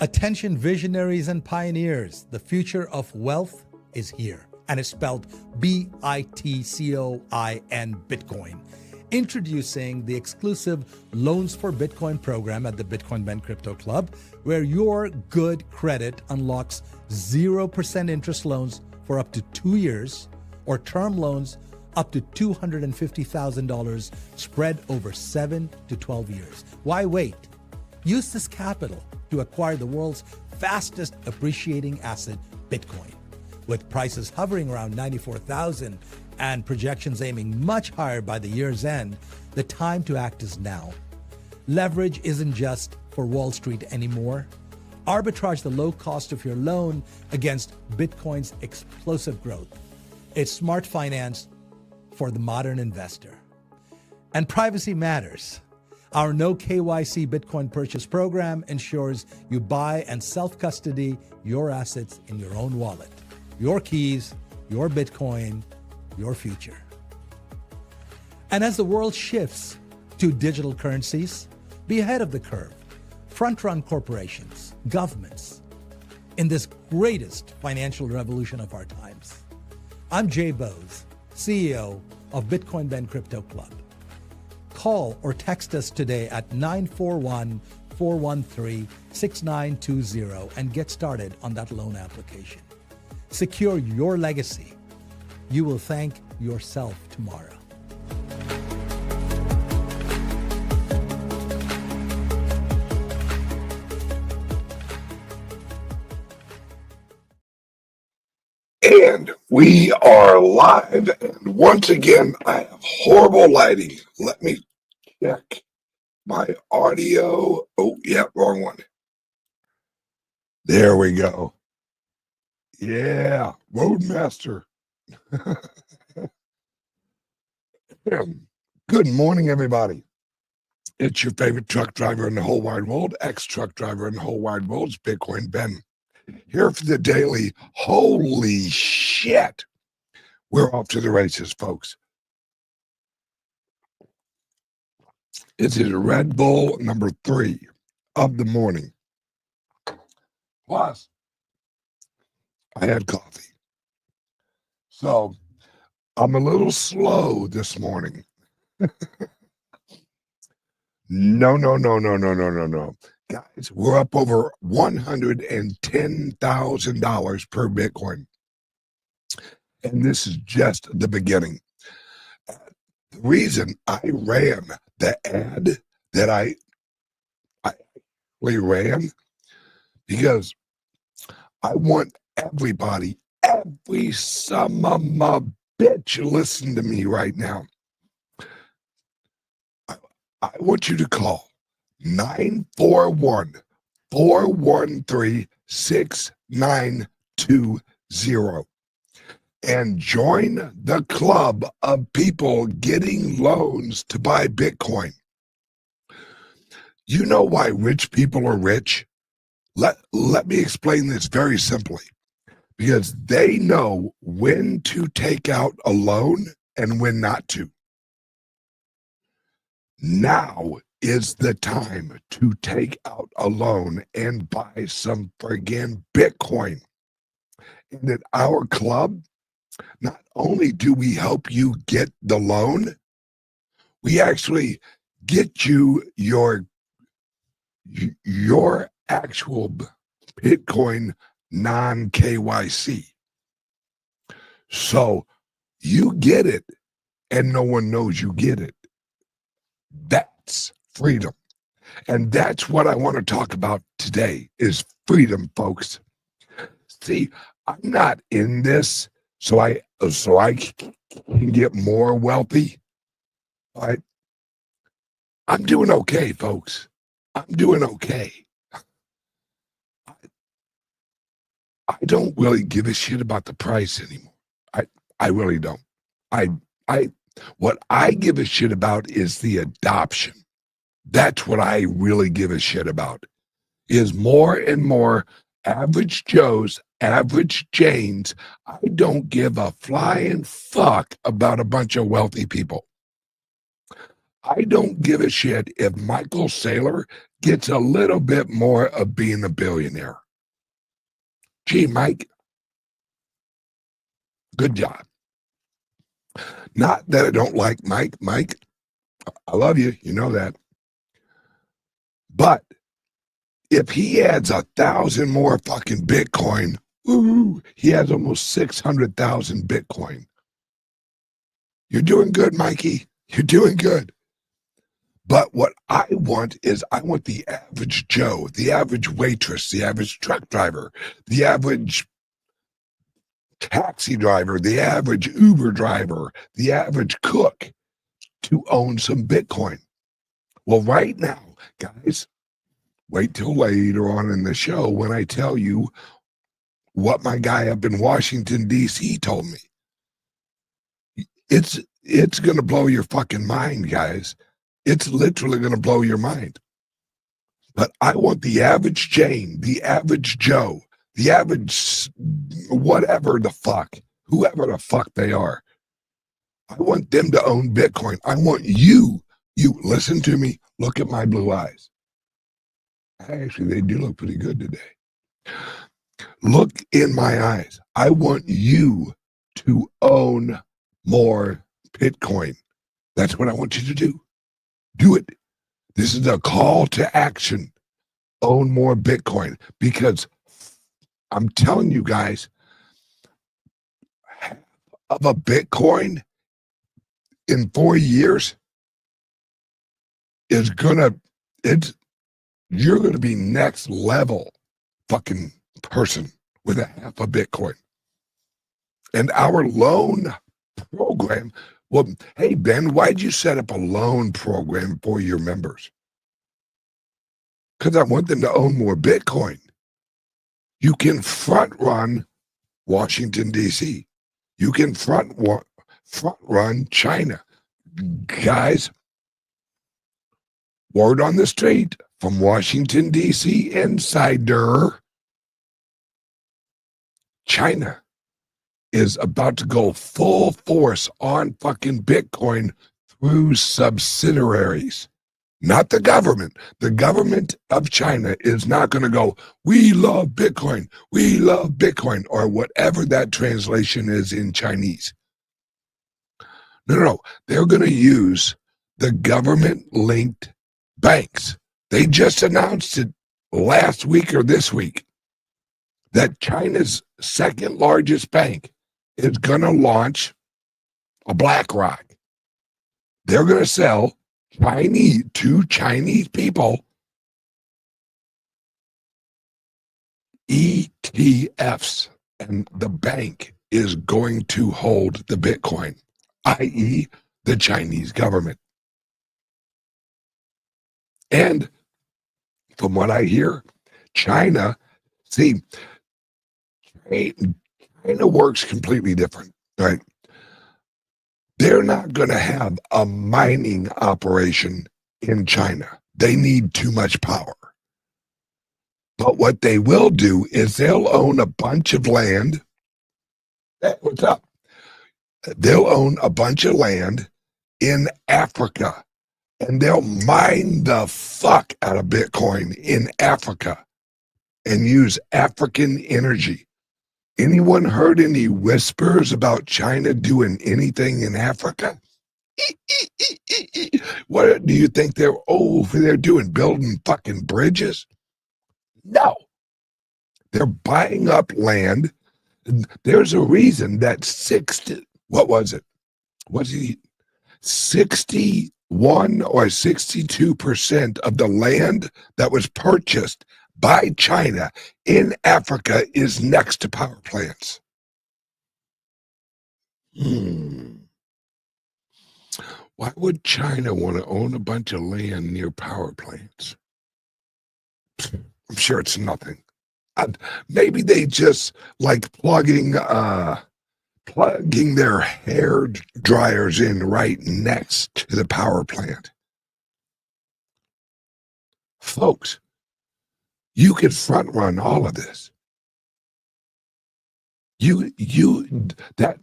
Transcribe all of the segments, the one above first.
Attention visionaries and pioneers, the future of wealth is here, and it's spelled B-I-T-C-O-I-N, Bitcoin. Introducing the exclusive Loans for Bitcoin program at the Bitcoin Ben Crypto Club, where your good credit unlocks 0% interest loans for up to 2 years, or term loans up to $250,000 spread over 7 to 12 years. Why wait? Use this capital to acquire the world's fastest appreciating asset, Bitcoin. With prices hovering around 94,000 and projections aiming much higher by the year's end, the time to act is now. Leverage isn't just for Wall Street anymore. Arbitrage the low cost of your loan against Bitcoin's explosive growth. It's smart finance for the modern investor. And privacy matters. Our no KYC Bitcoin purchase program ensures you buy and self-custody your assets in your own wallet. Your keys, your Bitcoin, your future. And as the world shifts to digital currencies, be ahead of the curve. Front-run corporations, governments, in this greatest financial revolution of our times. I'm Jay Bose, CEO of Bitcoin Ben Crypto Club. Call or text us today at 941-413-6920 and get started on that loan application. Secure your legacy. You will thank yourself tomorrow. And we are live, and once again, I have horrible lighting. Let me check my audio. Oh, yeah, wrong one. There we go. Yeah, Roadmaster. Good morning, everybody. It's your favorite truck driver in the whole wide world, ex-truck driver in the whole wide world, it's Bitcoin Ben. Here for the daily. Holy shit. We're off to the races, folks. It is Red Bull number 3 of the morning. Plus, I had coffee. So, I'm a little slow this morning. No. Guys, we're up over $110,000 per Bitcoin. And this is just the beginning. The reason I ran the ad that I ran, because I want everybody, every son of a bitch, listen to me right now. I want you to call 941-413-6920 and join the club of people getting loans to buy Bitcoin. You know why rich people are rich? Let me explain this very simply. Because they know when to take out a loan and when not to. Now is the time to take out a loan and buy some friggin' Bitcoin. And at our club, not only do we help you get the loan, we actually get you your actual Bitcoin non-KYC. So you get it and no one knows you get it. That's freedom. And that's what I want to talk about today is freedom, folks. See, I'm not in this so I can get more wealthy. But I'm doing okay, folks. I'm doing okay. I don't really give a shit about the price anymore. I really don't. What I give a shit about is the adoption. That's what I really give a shit about. Is more and more average Joes, average Janes. I don't give a flying fuck about a bunch of wealthy people. I don't give a shit if Michael Saylor gets a little bit more of being a billionaire. Gee, Mike, good job. Not that I don't like Mike. Mike, I love you. You know that. But if he adds 1,000 more fucking Bitcoin, woo, he has almost 600,000 Bitcoin. You're doing good, Mikey. You're doing good. But what I want is I want the average Joe, the average waitress, the average truck driver, the average taxi driver, the average Uber driver, the average cook to own some Bitcoin. Well, right now, guys, wait till later on in the show when I tell you what my guy up in Washington, D.C. told me. It's going to blow your fucking mind, guys. It's literally going to blow your mind. But I want the average Jane, the average Joe, the average whatever the fuck, whoever the fuck they are. I want them to own Bitcoin. I want you listen to me, look at my blue eyes. Actually, they do look pretty good today. Look in my eyes. I want you to own more Bitcoin. That's what I want you to do. Do it. This is a call to action. Own more Bitcoin, because I'm telling you guys, half of a Bitcoin in 4 years is you're gonna be next level fucking person with a half a Bitcoin. And our loan program, well, hey, Ben, why'd you set up a loan program for your members? Because I want them to own more Bitcoin. You can front run Washington, D.C. You can front run China. Guys, word on the street from Washington, D.C. insider, China is about to go full force on fucking Bitcoin through subsidiaries, not the government. The government of China is not going to go, we love Bitcoin, or whatever that translation is in Chinese. No. They're going to use the government-linked banks. They just announced it last week or this week that China's second largest bank is going to launch a BlackRock. They're going to sell to Chinese people ETFs, and the bank is going to hold the Bitcoin, i.e., the Chinese government. And from what I hear, China works completely different, right? They're not going to have a mining operation in China. They need too much power. But what they will do is they'll own a bunch of land. Hey, what's up? They'll own a bunch of land in Africa, and they'll mine the fuck out of Bitcoin in Africa and use African energy. Anyone heard any whispers about China doing anything in Africa? What do you think they're over there doing? Building fucking bridges? No. They're buying up land. There's a reason that 61 or 62% of the land that was purchased by China in Africa is next to power plants. Why would China want to own a bunch of land near power plants? I'm sure it's nothing. Maybe they just like plugging their hair dryers in right next to the power plant. Folks, you could front run all of this. That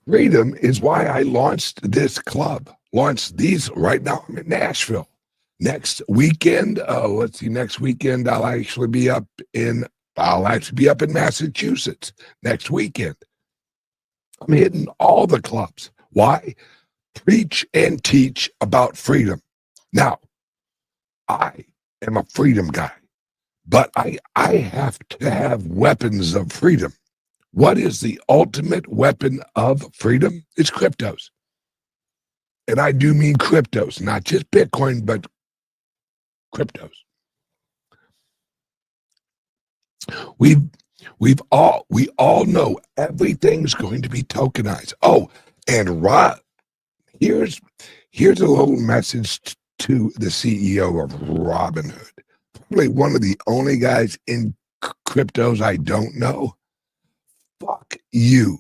freedom is why I launched this club launch these right now. I'm in Nashville. Next weekend, let's see, next weekend I'll actually be up in Massachusetts next weekend. I'm hitting all the clubs. Why? Preach and teach about freedom. Now, I am a freedom guy, but I have to have weapons of freedom. What is the ultimate weapon of freedom? It's cryptos. And I do mean cryptos, not just Bitcoin, but cryptos. We all know everything's going to be tokenized. Oh, and here's a little message to the CEO of Robinhood. Probably one of the only guys in cryptos I don't know. Fuck you.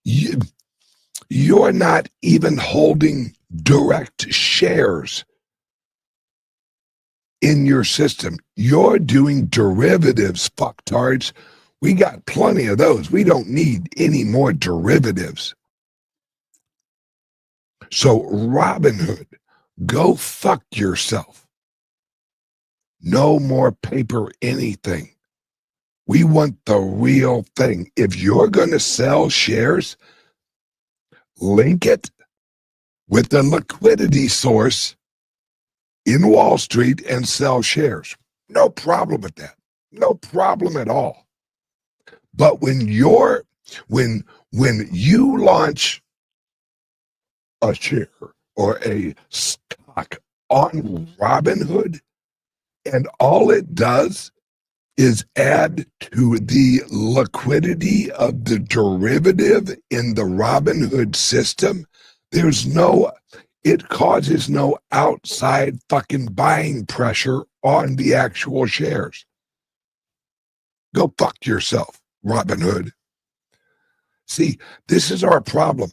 You're not even holding direct shares in your system. You're doing derivatives, fucktards. We got plenty of those. We don't need any more derivatives. So Robinhood, go fuck yourself. No more paper anything. We want the real thing. If you're going to sell shares, link it with the liquidity source in Wall Street and sell shares. No problem with that. No problem at all. But when you launch a share or a stock on Robinhood, and all it does is add to the liquidity of the derivative in the Robinhood system, it causes no outside fucking buying pressure on the actual shares. Go fuck yourself, Robinhood. See, this is our problem.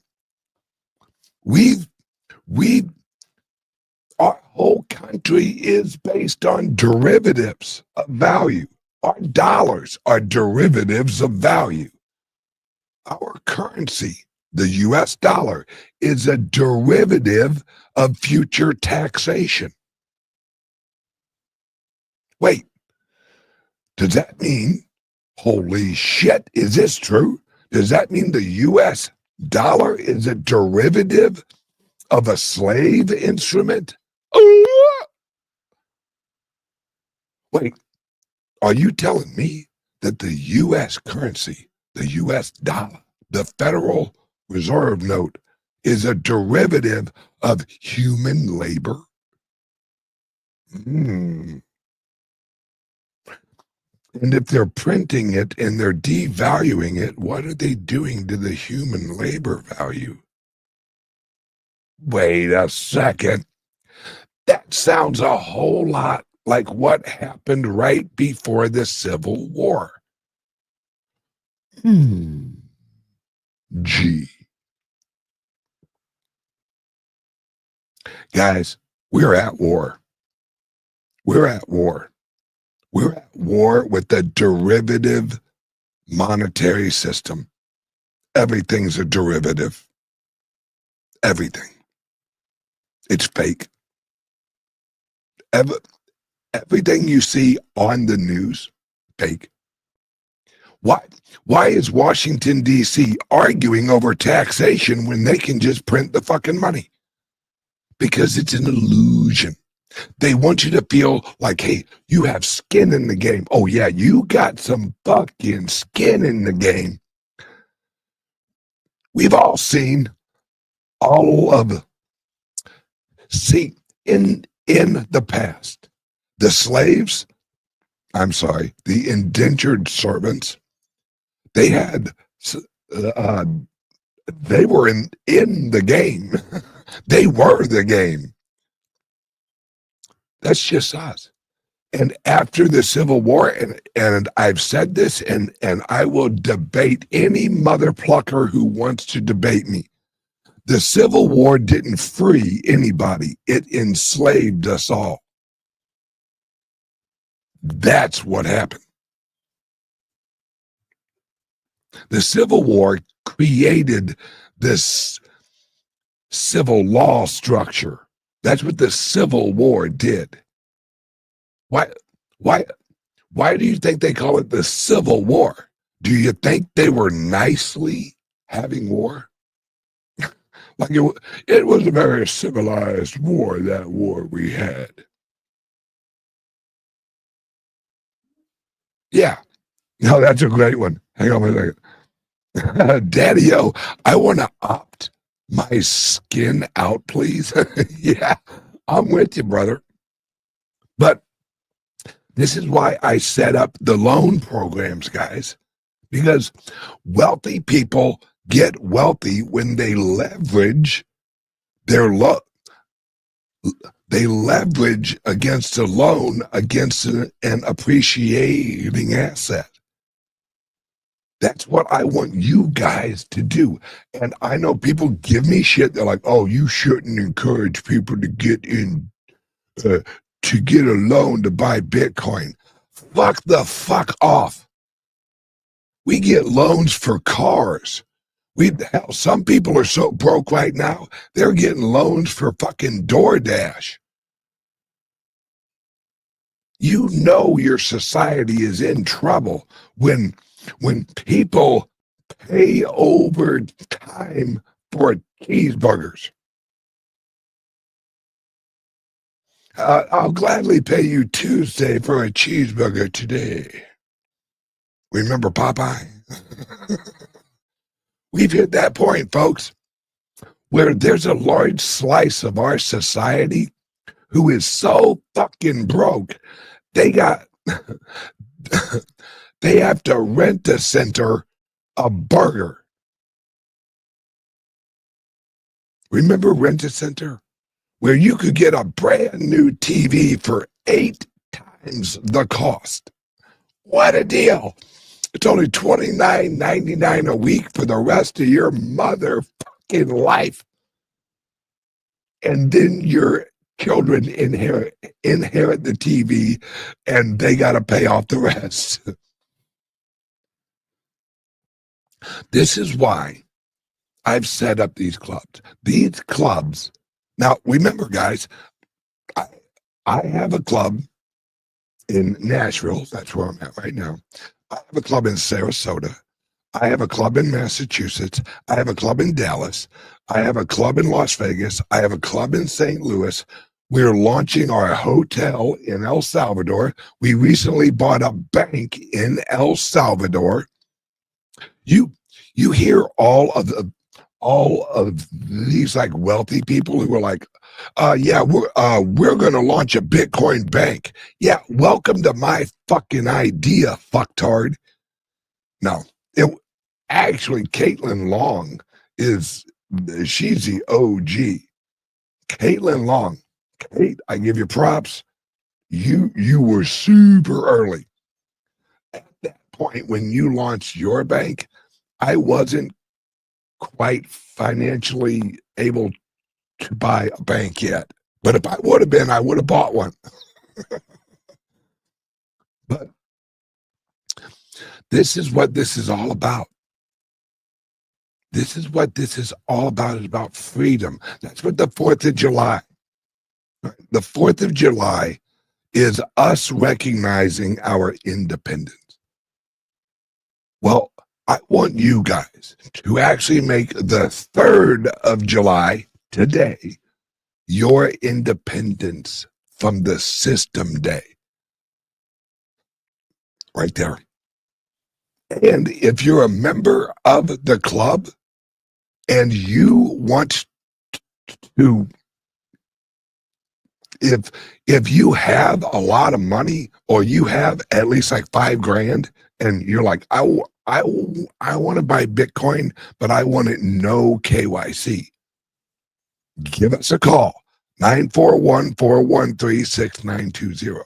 Our whole country is based on derivatives of value. Our dollars are derivatives of value. Our currency, the US dollar, is a derivative of future taxation. Wait, does that mean, holy shit, is this true? Does that mean the US dollar is a derivative of a slave instrument? Wait, are you telling me that the U.S. currency, the U.S. dollar, the Federal Reserve note, is a derivative of human labor? And if they're printing it and they're devaluing it, what are they doing to the human labor value? Wait a second. That sounds a whole lot like what happened right before the Civil War. Gee. Guys, we're at war. We're at war. We're at war with the derivative monetary system. Everything's a derivative. Everything. It's fake. Everything you see on the news, fake. Why is Washington, D.C. arguing over taxation when they can just print the fucking money? Because it's an illusion. They want you to feel like, hey, you have skin in the game. Oh, yeah, you got some fucking skin in the game. We've all seen in the past, the indentured servants, they were in the game. They were the game. That's just us. And after the Civil War, and I've said this, and I will debate any mother plucker who wants to debate me. The Civil War didn't free anybody. It enslaved us all. That's what happened. The Civil War created this civil law structure. That's what the Civil War did. Why, why, why do you think they call it the Civil War? Do you think they were nicely having war? Like it was a very civilized war, that war we had. Yeah. No, that's a great one. Hang on a second. Daddy-o, I want to opt my skin out, please. Yeah, I'm with you, brother. But this is why I set up the loan programs, guys, because wealthy people get wealthy when they leverage their they leverage against a loan against an appreciating asset. That's what I want you guys to do. And I know people give me shit. They're like, oh, you shouldn't encourage people to get in, to get a loan to buy Bitcoin. Fuck the fuck off. We get loans for cars. Hell, some people are so broke right now, they're getting loans for fucking DoorDash. You know your society is in trouble when people pay over time for cheeseburgers. I'll gladly pay you Tuesday for a cheeseburger today. Remember Popeye? We've hit that point, folks, where there's a large slice of our society who is so fucking broke, they have to rent a center a burger. Remember Rent a Center? Where you could get a brand new TV for 8 times the cost. What a deal. It's only $29.99 a week for the rest of your motherfucking life. And then your children inherit the TV and they got to pay off the rest. This is why I've set up these clubs. These clubs, now remember guys, I have a club in Nashville. That's where I'm at right now. I have a club in Sarasota. I have a club in Massachusetts. I have a club in Dallas. I have a club in Las Vegas. I have a club in St. Louis. We're launching our hotel in El Salvador. We recently bought a bank in El Salvador. You hear all of these like wealthy people who are like, yeah, we're gonna launch a Bitcoin bank. Yeah, welcome to my fucking idea, fucktard. No, actually Caitlin Long she's the OG. Caitlin Long, Kate, I give you props. You were super early. At that point when you launched your bank, I wasn't quite financially able to buy a bank yet. But if I would have been, I would have bought one. But this is what this is all about. This is what this is all about. It's about freedom. That's what the 4th of July. The 4th of July is us recognizing our independence. Well, I want you guys to actually make the 3rd of July today your independence from the system day. Right there. And if you're a member of the club and you want to, if you have a lot of money or you have at least like $5,000 and you're like, I want to buy Bitcoin, but I want it no KYC. Give us a call, 941-413-6920.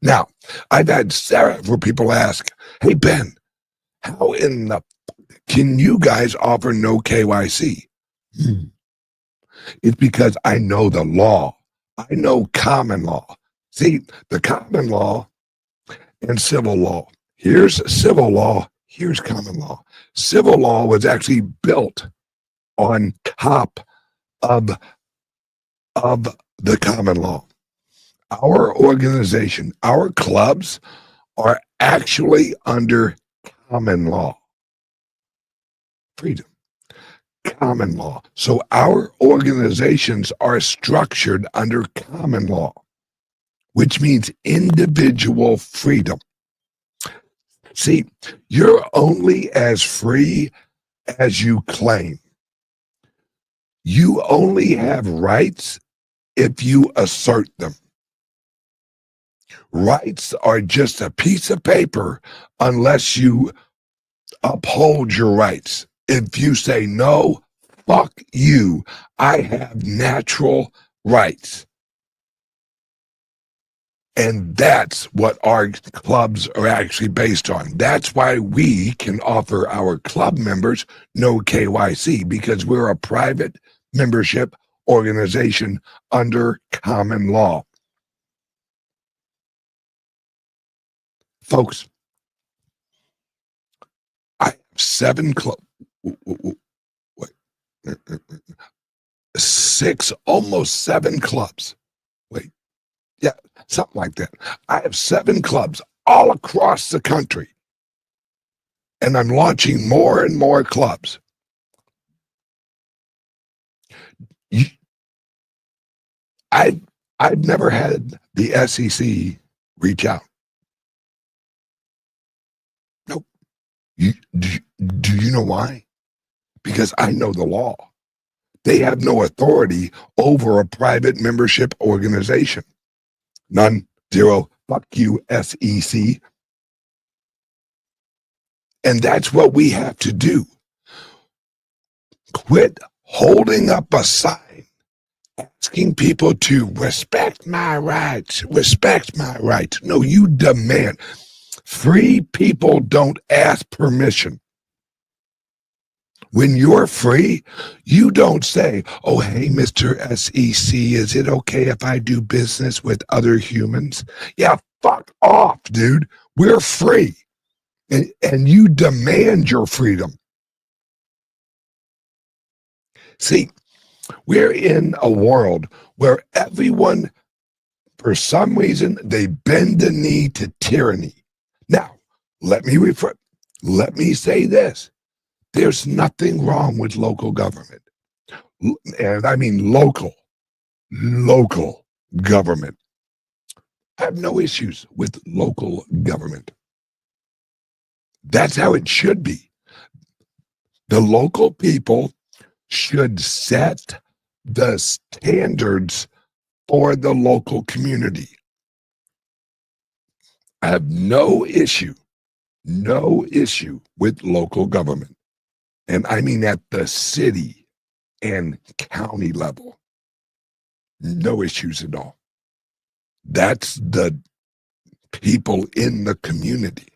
Now, I've had several people ask, hey, Ben, how in the can you guys offer no KYC? It's because I know the law. I know common law. See, the common law and civil law. Here's civil law. Here's common law. Civil law was actually built on top of the common law. Our organization, our clubs are actually under common law. Freedom. Common law. So our organizations are structured under common law, which means individual freedom. See, you're only as free as you claim. You only have rights if you assert them. Rights are just a piece of paper unless you uphold your rights. If you say, no, fuck you, I have natural rights. And that's what our clubs are actually based on. That's why we can offer our club members no KYC, because we're a private membership organization under common law. Folks, I have 7 clubs. Almost 7 clubs. Wait, yeah, something like that. I have 7 clubs all across the country, and I'm launching more and more clubs. I've never had the SEC reach out. Nope. Do you know why? Because I know the law. They have no authority over a private membership organization. None, zero, fuck you, SEC. And that's what we have to do. Quit holding up a sign, asking people to respect my rights, respect my rights. No, you demand. Free people don't ask permission. When you're free, you don't say, oh, hey, Mr. SEC, is it okay if I do business with other humans? Yeah, fuck off, dude. We're free. And you demand your freedom. See, we're in a world where everyone, for some reason, they bend the knee to tyranny. Now, let me say this. There's nothing wrong with local government. And I mean local government. I have no issues with local government. That's how it should be. The local people should set the standards for the local community. I have no issue with local government. And I mean at the city and county level. No issues at all. That's the people in the community.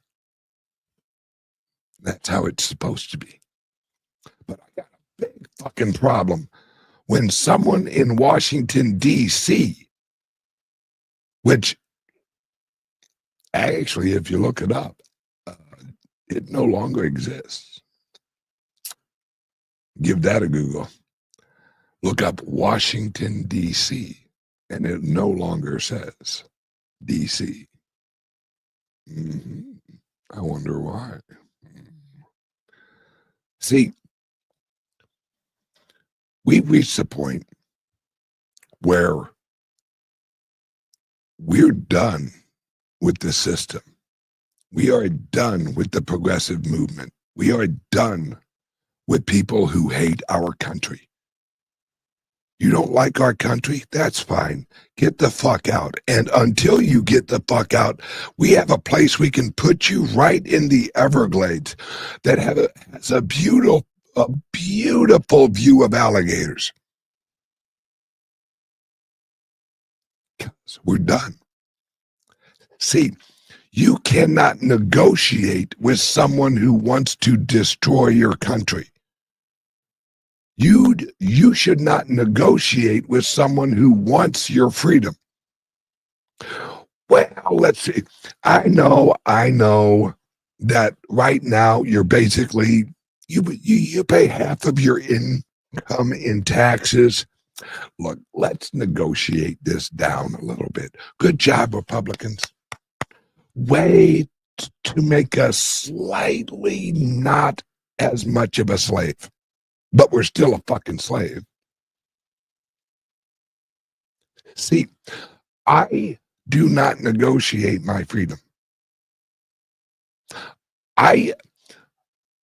That's how it's supposed to be. But I got a big fucking problem when someone in Washington, D.C., which actually, if you look it up, it no longer exists. Give that a Google. Look up Washington, D.C., and it no longer says D.C. I wonder why. See, we've reached a point where we're done with the system. We are done with the progressive movement. We are done with people who hate our country. You don't like our country? That's fine. Get the fuck out. And until you get the fuck out, we have a place we can put you right in the Everglades that has a beautiful view of alligators. We're done. See, you cannot negotiate with someone who wants to destroy your country. You should not negotiate with someone who wants your freedom. Well, let's see. I know that right now you're basically, you pay half of your come in taxes. Look, let's negotiate this down a little bit. Good job, Republicans. Way to make us slightly not as much of a slave, but we're still a fucking slave. See, I do not negotiate my freedom. I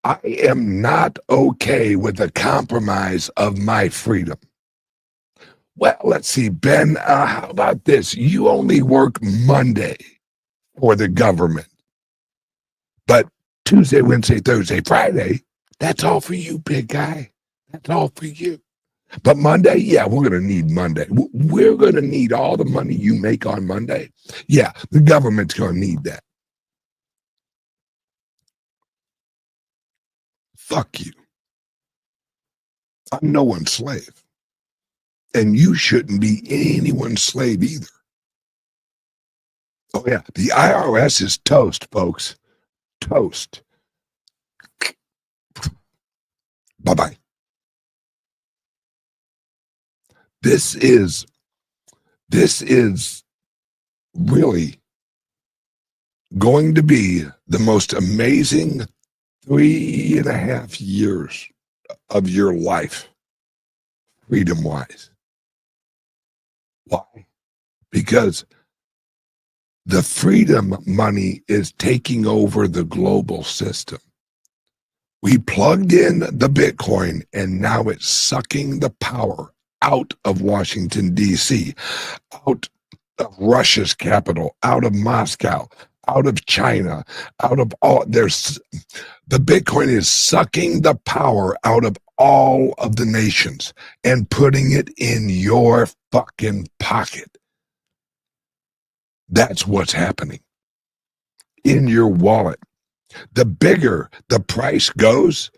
am not okay with the compromise of my freedom. Well, let's see, Ben, how about this? You only work Monday for the government, but Tuesday, Wednesday, Thursday, Friday, that's all for you, big guy. That's all for you. But Monday, yeah, we're going to need Monday. We're going to need all the money you make on Monday. Yeah, the government's going to need that. Fuck you. I'm no one's slave. And you shouldn't be anyone's slave either. Oh, yeah, the IRS is toast, folks. Toast. Bye-bye. This is really going to be the most amazing 3.5 years of your life, freedom-wise. Why? Because the freedom money is taking over the global system. We plugged in the Bitcoin, and now it's sucking the power out of Washington, D.C., out of Russia's capital, out of Moscow, out of China, out of all. The Bitcoin is sucking the power out of all of the nations and putting it in your fucking pocket. That's what's happening in your wallet. The bigger the price goes,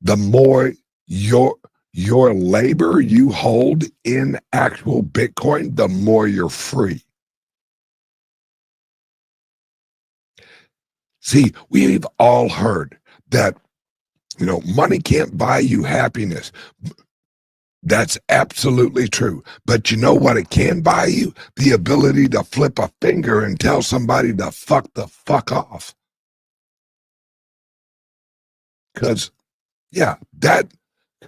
the more your labor you hold in actual Bitcoin, the more you're free. See, we've all heard that, money can't buy you happiness. That's absolutely true. But you know what it can buy you? The ability to flip a finger and tell somebody to fuck the fuck off. Because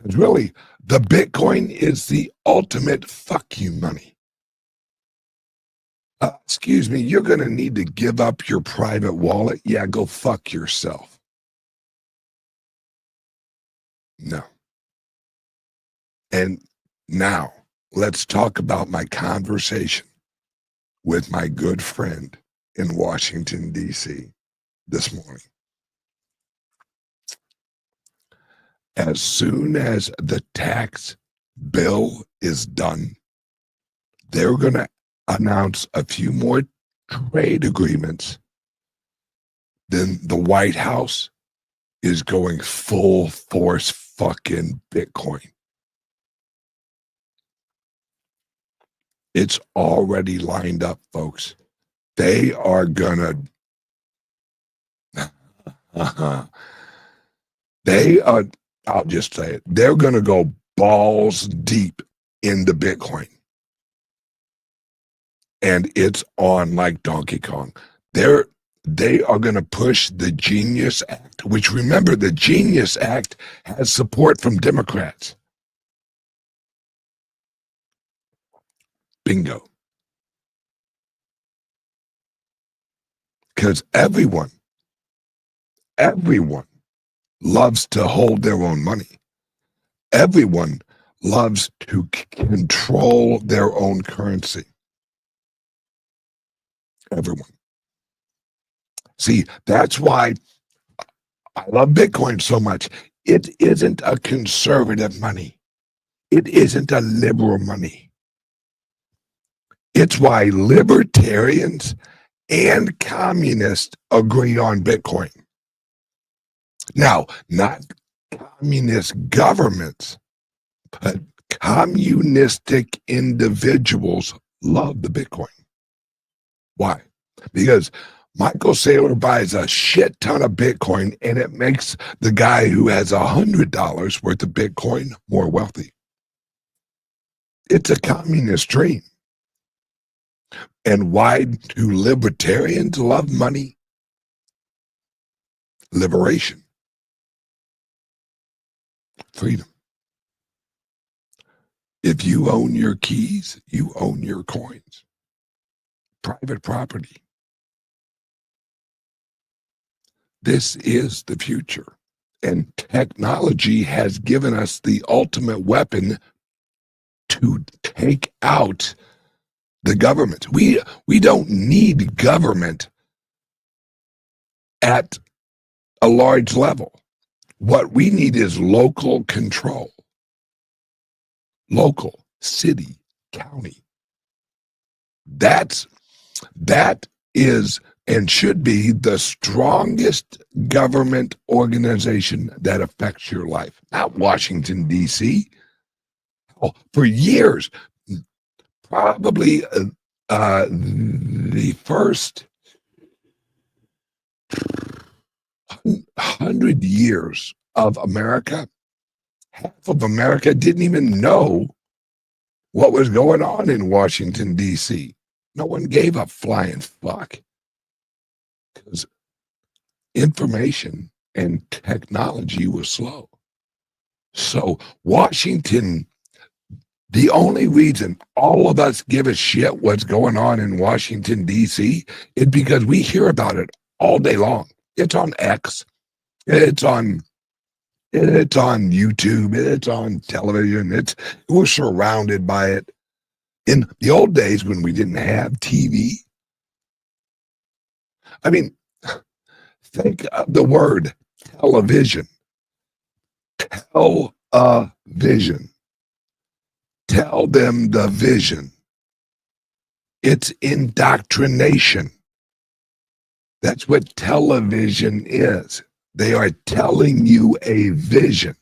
really, the Bitcoin is the ultimate fuck you money. Excuse me, you're going to need to give up your private wallet? Yeah, go fuck yourself. No. And now, let's talk about my conversation with my good friend in Washington, D.C. this morning. As soon as the tax bill is done, they're going to announce a few more trade agreements. Then the White House is going full force fucking Bitcoin. It's already lined up, folks. They are gonna I'll just say it, they're gonna go balls deep into Bitcoin. And it's on like Donkey Kong. They are going to push the Genius Act, which, remember, the Genius Act has support from Democrats. Bingo. Because everyone loves to hold their own money. Everyone loves to control their own currency. Everyone. See, that's why I love Bitcoin so much. It isn't a conservative money. It isn't a liberal money. It's why libertarians and communists agree on Bitcoin. Now, not communist governments, but communistic individuals love the Bitcoin. Why? Because Michael Saylor buys a shit ton of Bitcoin, and it makes the guy who has $100 worth of Bitcoin more wealthy. It's a communist dream. And why do libertarians love money? Liberation. Freedom. If you own your keys, you own your coins. Private property. This is the future. And technology has given us the ultimate weapon to take out the government. We don't need government at a large level. What we need is local control. Local, city, county. That is and should be the strongest government organization that affects your life. Not Washington, D.C. Oh, for years, probably the first 100 years of America, half of America didn't even know what was going on in Washington, D.C. No one gave a flying fuck. Because information and technology was slow. So Washington, the only reason all of us give a shit what's going on in Washington, D.C. is because we hear about it all day long. It's on X. It's on YouTube. It's on television. We're surrounded by it. In the old days when we didn't have TV, I mean, think of the word television. Television. Tell them the vision. It's indoctrination. That's what television is. They are telling you a vision.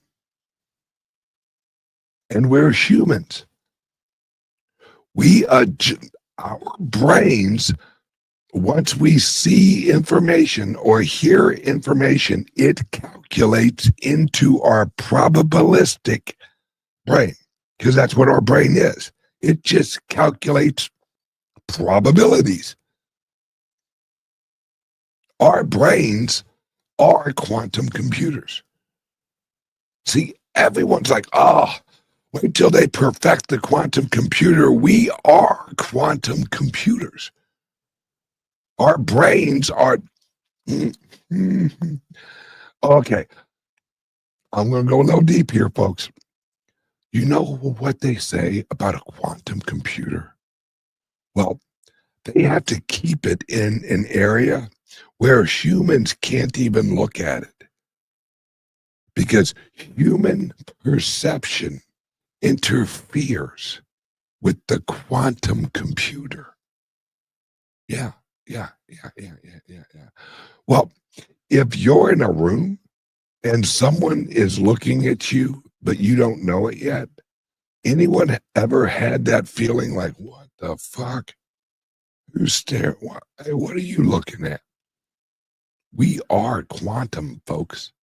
And we're humans. Our brains, once we see information or hear information, it calculates into our probabilistic brain, because that's what our brain is. It just calculates probabilities. Our brains are quantum computers. See, everyone's like, oh, wait till they perfect the quantum computer. We are quantum computers. Our brains are... Okay. I'm going to go a little deep here, folks. You know what they say about a quantum computer? Well, they have to keep it in an area where humans can't even look at it, because human perception interferes with the quantum computer. Yeah. Well, if you're in a room and someone is looking at you, but you don't know it yet, anyone ever had that feeling like, what the fuck? Who's staring? What are you looking at? We are quantum, folks.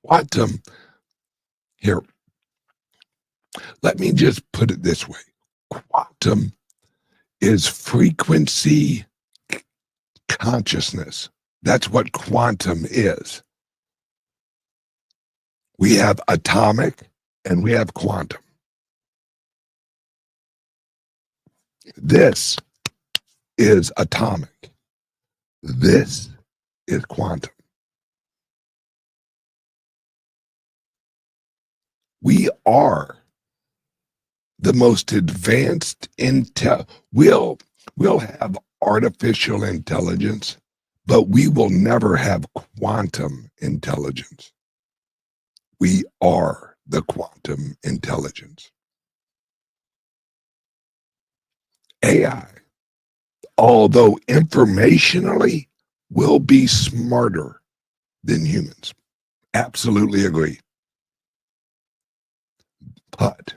Quantum, here, let me just put it this way. Quantum is frequency consciousness. That's what quantum is. We have atomic and we have quantum. This is atomic. This is quantum. We are the most advanced we'll have artificial intelligence, but we will never have quantum intelligence. We are the quantum intelligence. AI, although informationally, will be smarter than humans. Absolutely agree. But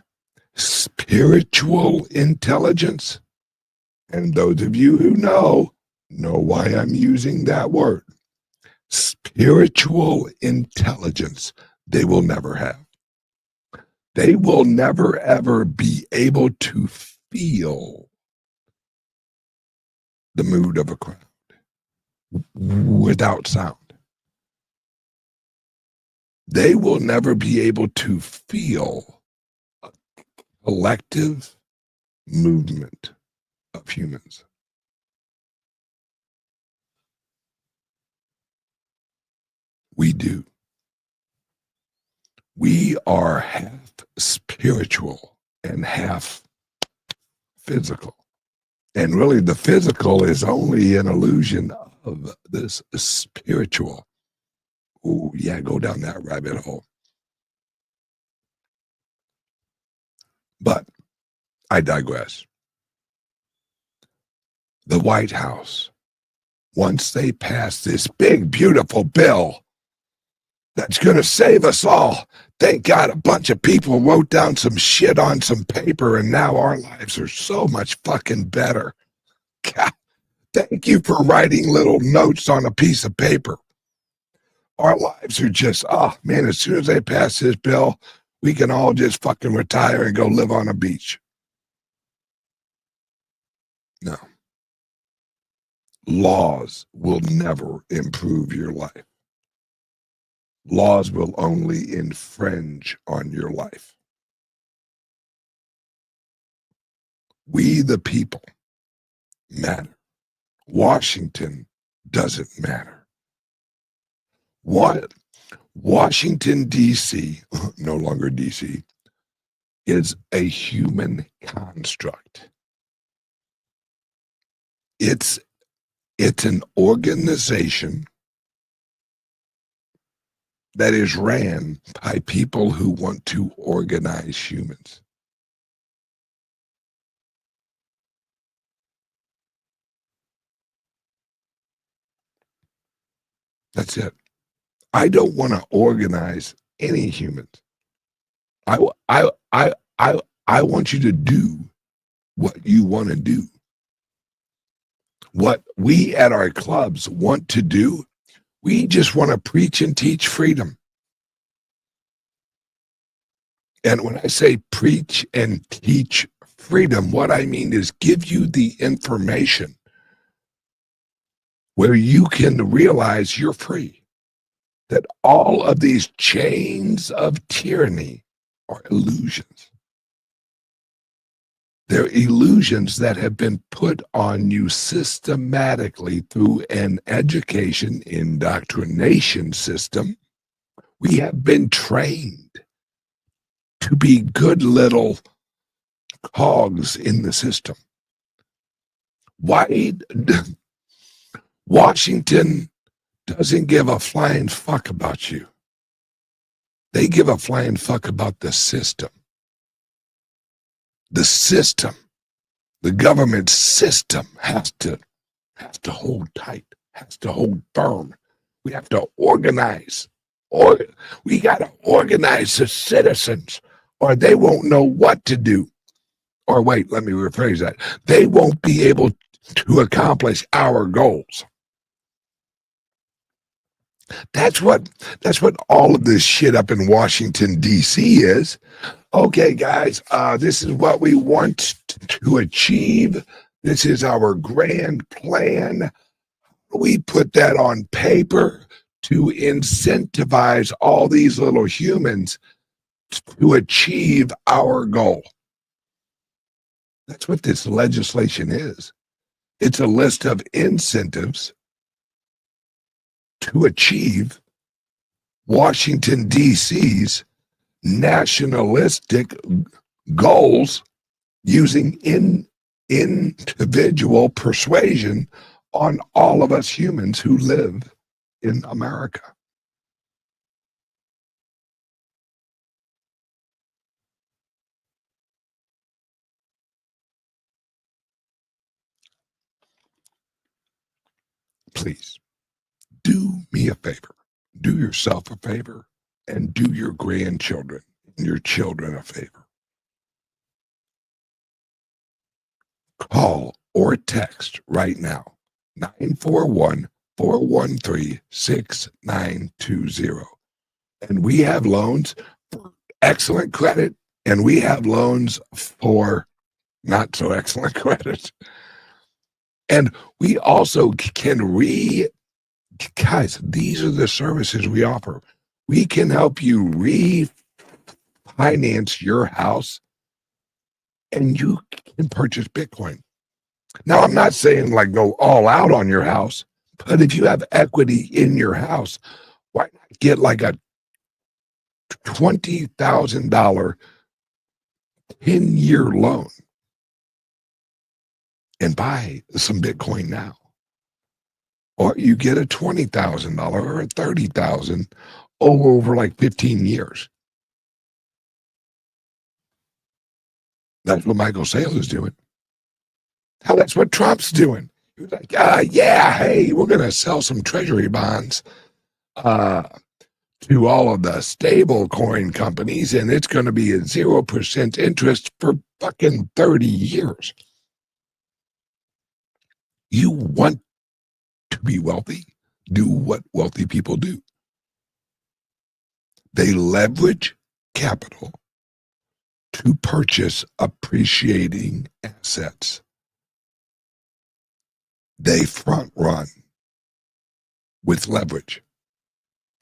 spiritual intelligence, And those of you who know why I'm using that word. Spiritual intelligence they will never have. They will never, ever be able to feel the mood of a crowd without sound. They will never be able to feel a collective movement of humans. We do. We are half spiritual and half physical. And really, the physical is only an illusion of this spiritual. Oh, yeah, go down that rabbit hole. But I digress. The White House, once they pass this big, beautiful bill that's going to save us all, thank God a bunch of people wrote down some shit on some paper, and now our lives are so much fucking better. God, thank you for writing little notes on a piece of paper. Our lives are just, oh man, as soon as they pass this bill, we can all just fucking retire and go live on a beach. No. Laws will never improve your life. Laws will only infringe on your life. We, the people, matter. Washington doesn't matter. What? Washington, D.C., no longer D.C., is a human construct. It's an organization that is ran by people who want to organize humans. That's it. I don't want to organize any humans. I want you to do what you want to do. What we at our clubs want to do, we just want to preach and teach freedom. And when I say preach and teach freedom, what I mean is give you the information where you can realize you're free. That all of these chains of tyranny are illusions. They're illusions that have been put on you systematically through an education indoctrination system. We have been trained to be good little cogs in the system. Why? Washington doesn't give a flying fuck about you. They give a flying fuck about the system. The system, the government system has to hold tight, has to hold firm. We have to organize. Or we got to organize the citizens, or they won't know what to do. Or wait, let me rephrase that. They won't be able to accomplish our goals. That's what all of this shit up in Washington, D.C. is. Okay, guys, this is what we want to achieve. This is our grand plan. We put that on paper to incentivize all these little humans to achieve our goal. That's what this legislation is. It's a list of incentives to achieve Washington, D.C.'s nationalistic goals using individual persuasion on all of us humans who live in America. Please, do me a favor. Do yourself a favor and do your grandchildren and your children a favor. Call or text right now, 941-413-6920. And we have loans for excellent credit, and we have loans for not so excellent credit. And we also can guys, these are the services we offer. We can help you refinance your house, and you can purchase Bitcoin. Now, I'm not saying like go all out on your house, but if you have equity in your house, why not get like a $20,000 10-year loan and buy some Bitcoin now? Or you get a $20,000 or a $30,000 over like 15 years. That's what Michael Saylor is doing. Hell, that's what Trump's doing. He was like, yeah, hey, we're going to sell some treasury bonds to all of the stable coin companies, and it's going to be a 0% interest for fucking 30 years. You want to be wealthy? Do what wealthy people do. They leverage capital to purchase appreciating assets. They front run with leverage.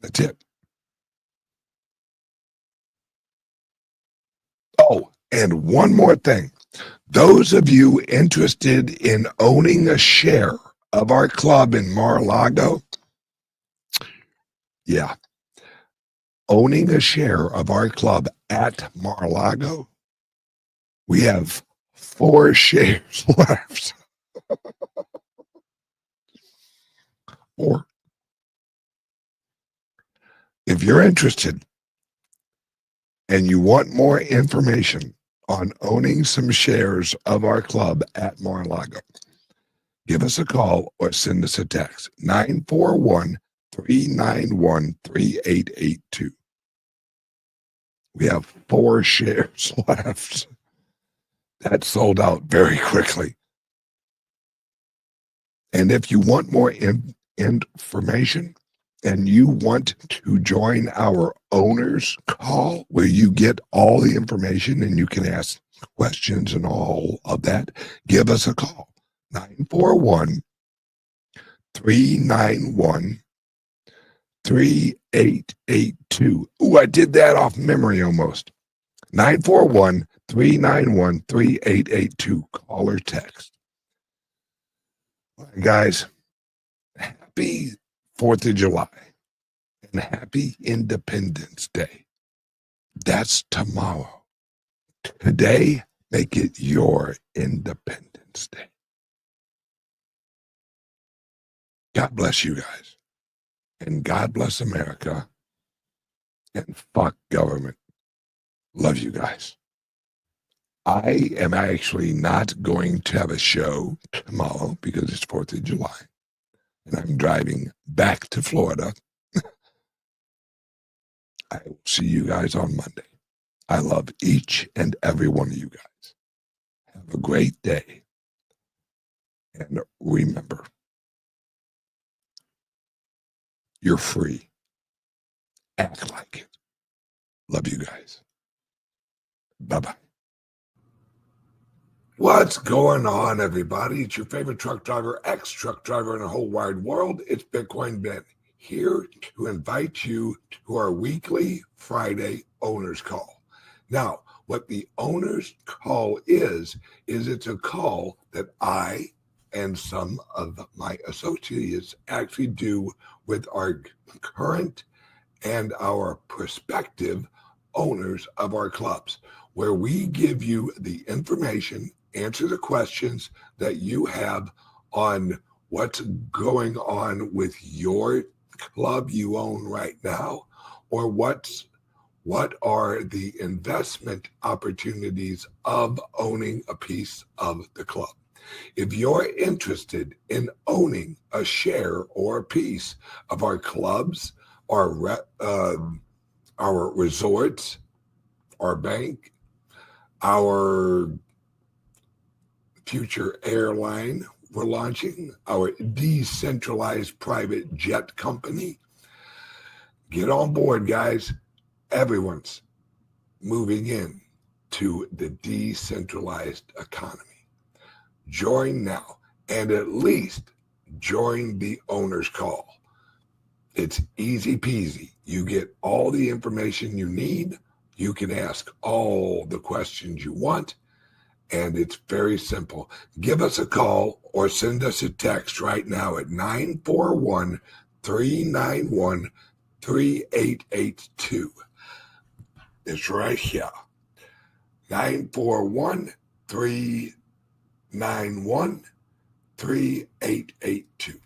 That's it. Oh, and one more thing. Those of you interested in owning a share of our club in Mar-a-Lago, yeah, owning a share of our club at Mar-a-Lago, we have 4 shares left. Or if you're interested and you want more information on owning some shares of our club at Mar-a-Lago, give us a call or send us a text, 941-391-3882. We have 4 shares left. That sold out very quickly. And if you want more information and you want to join our owners call where you get all the information and you can ask questions and all of that, give us a call. 941-391-3882. Ooh, I did that off memory almost. 941-391-3882. Call or text. Guys, happy 4th of July and happy Independence Day. That's tomorrow. Today, make it your Independence Day. God bless you guys. And God bless America. And fuck government. Love you guys. I am actually not going to have a show tomorrow because it's 4th of July. And I'm driving back to Florida. I will see you guys on Monday. I love each and every one of you guys. Have a great day. And remember, you're free. Act like it. Love you guys. Bye-bye. What's going on, everybody? It's your favorite truck driver, ex-truck driver in the whole wide world. It's Bitcoin Ben, here to invite you to our weekly Friday owners call. Now, what the owners call is it's a call that I and some of my associates actually do with our current and our prospective owners of our clubs, where we give you the information, answer the questions that you have on what's going on with your club you own right now, or what are the investment opportunities of owning a piece of the club. If you're interested in owning a share or a piece of our clubs, our resorts, our bank, our future airline we're launching, our decentralized private jet company. Get on board, guys. Everyone's moving in to the decentralized economy. Join now, and at least join the owner's call. It's easy peasy. You get all the information you need. You can ask all the questions you want, and it's very simple. Give us a call or send us a text right now at 941-391-3882. It's right here. 941-391-3882.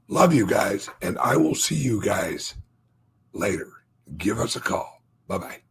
Love you guys, and I will see you guys later. Give us a call. Bye-bye.